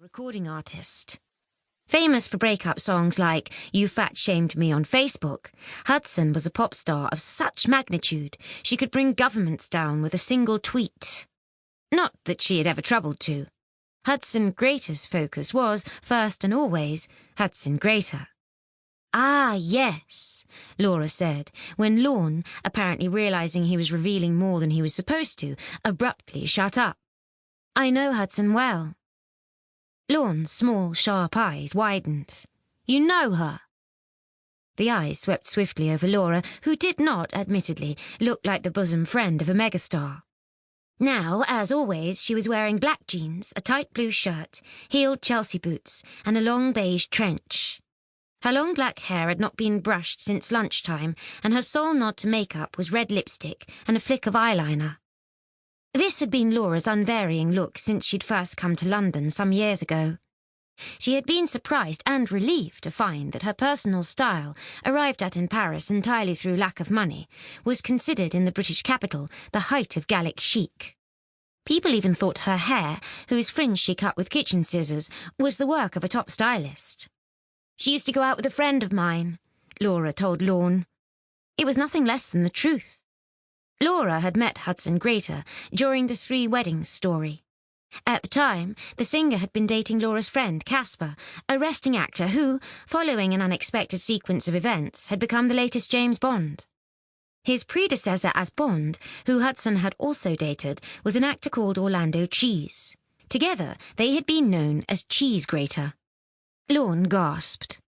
recording artist. Famous for breakup songs like You Fat Shamed Me on Facebook, Hudson was a pop star of such magnitude she could bring governments down with a single tweet. Not that she had ever troubled to. Hudson Greater's focus was, first and always, Hudson Greater. "Ah, yes," Laura said, when Lorne, apparently realising he was revealing more than he was supposed to, abruptly shut up. "I know Hudson well." Lorne's small, sharp eyes widened. "You know her?" The eyes swept swiftly over Laura, who did not, admittedly, look like the bosom friend of a megastar. Now, as always, she was wearing black jeans, a tight blue shirt, heeled Chelsea boots, and a long beige trench. Her long black hair had not been brushed since lunchtime, and her sole nod to makeup was red lipstick and a flick of eyeliner. This had been Laura's unvarying look since she'd first come to London some years ago. She had been surprised and relieved to find that her personal style, arrived at in Paris entirely through lack of money, was considered in the British capital the height of Gallic chic. People even thought her hair, whose fringe she cut with kitchen scissors, was the work of a top stylist. "She used to go out with a friend of mine," Laura told Lorne. It was nothing less than the truth. Laura had met Hudson Greater during the Three Weddings story. At the time, the singer had been dating Laura's friend, Casper, a resting actor who, following an unexpected sequence of events, had become the latest James Bond. His predecessor as Bond, who Hudson had also dated, was an actor called Orlando Cheese. Together, they had been known as Cheese Grater. Lorne gasped.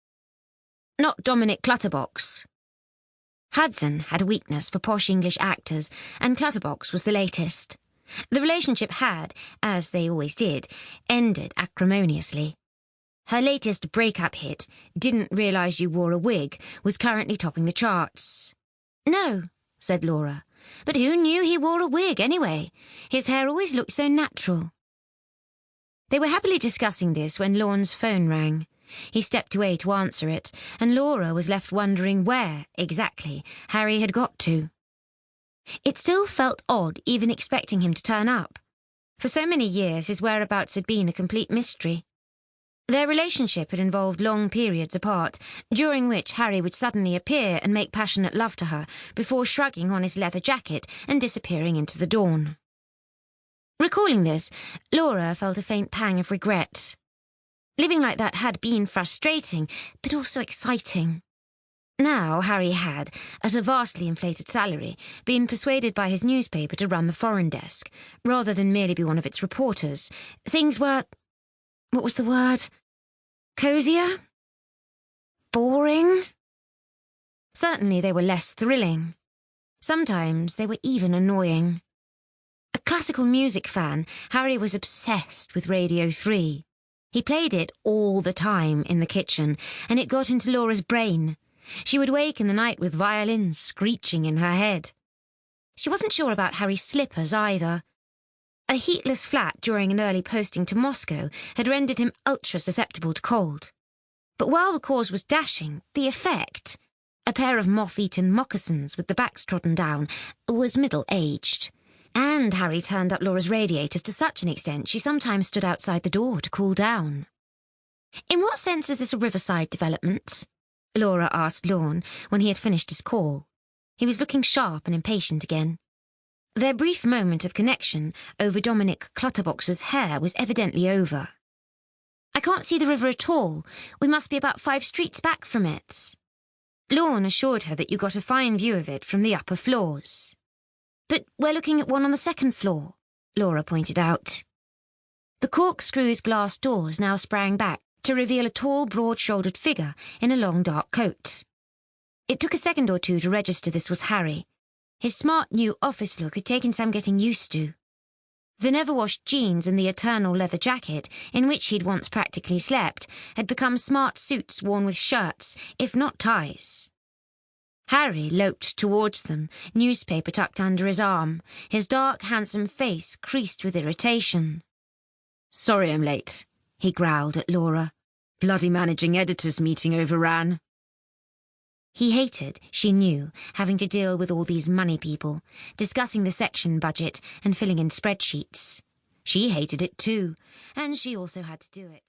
"Not Dominic Clutterbox." Hudson had a weakness for posh English actors, and Clutterbox was the latest. The relationship had, as they always did, ended acrimoniously. Her latest breakup hit, Didn't Realise You Wore a Wig, was currently topping the charts. "No," said Laura, "but who knew he wore a wig anyway? His hair always looked so natural." They were happily discussing this when Lorne's phone rang. He stepped away to answer it, and Laura was left wondering where, exactly, Harry had got to. It still felt odd even expecting him to turn up. For so many years his whereabouts had been a complete mystery. Their relationship had involved long periods apart, during which Harry would suddenly appear and make passionate love to her, before shrugging on his leather jacket and disappearing into the dawn. Recalling this, Laura felt a faint pang of regret. Living like that had been frustrating, but also exciting. Now Harry had, at a vastly inflated salary, been persuaded by his newspaper to run the foreign desk, rather than merely be one of its reporters. Things were... what was the word? Cozier? Boring? Certainly they were less thrilling. Sometimes they were even annoying. A classical music fan, Harry was obsessed with Radio 3. He played it all the time in the kitchen, and it got into Laura's brain. She would wake in the night with violins screeching in her head. She wasn't sure about Harry's slippers either. A heatless flat during an early posting to Moscow had rendered him ultra-susceptible to cold. But while the cause was dashing, the effect, a pair of moth-eaten moccasins with the backs trodden down, was middle-aged. And Harry turned up Laura's radiators to such an extent she sometimes stood outside the door to cool down. "In what sense is this a riverside development?" Laura asked Lorne when he had finished his call. He was looking sharp and impatient again. Their brief moment of connection over Dominic Clutterbox's hair was evidently over. "I can't see the river at all. We must be about 5 streets back from it." Lorne assured her that you got a fine view of it from the upper floors. "But we're looking at one on the 2nd floor," Laura pointed out. The corkscrew's glass doors now sprang back to reveal a tall, broad-shouldered figure in a long, dark coat. It took a second or two to register this was Harry. His smart new office look had taken some getting used to. The never-washed jeans and the eternal leather jacket, in which he'd once practically slept, had become smart suits worn with shirts, if not ties. Harry loped towards them, newspaper tucked under his arm, his dark, handsome face creased with irritation. "Sorry I'm late," he growled at Laura. "Bloody managing editors meeting overran." He hated, she knew, having to deal with all these money people, discussing the section budget and filling in spreadsheets. She hated it too, and she also had to do it.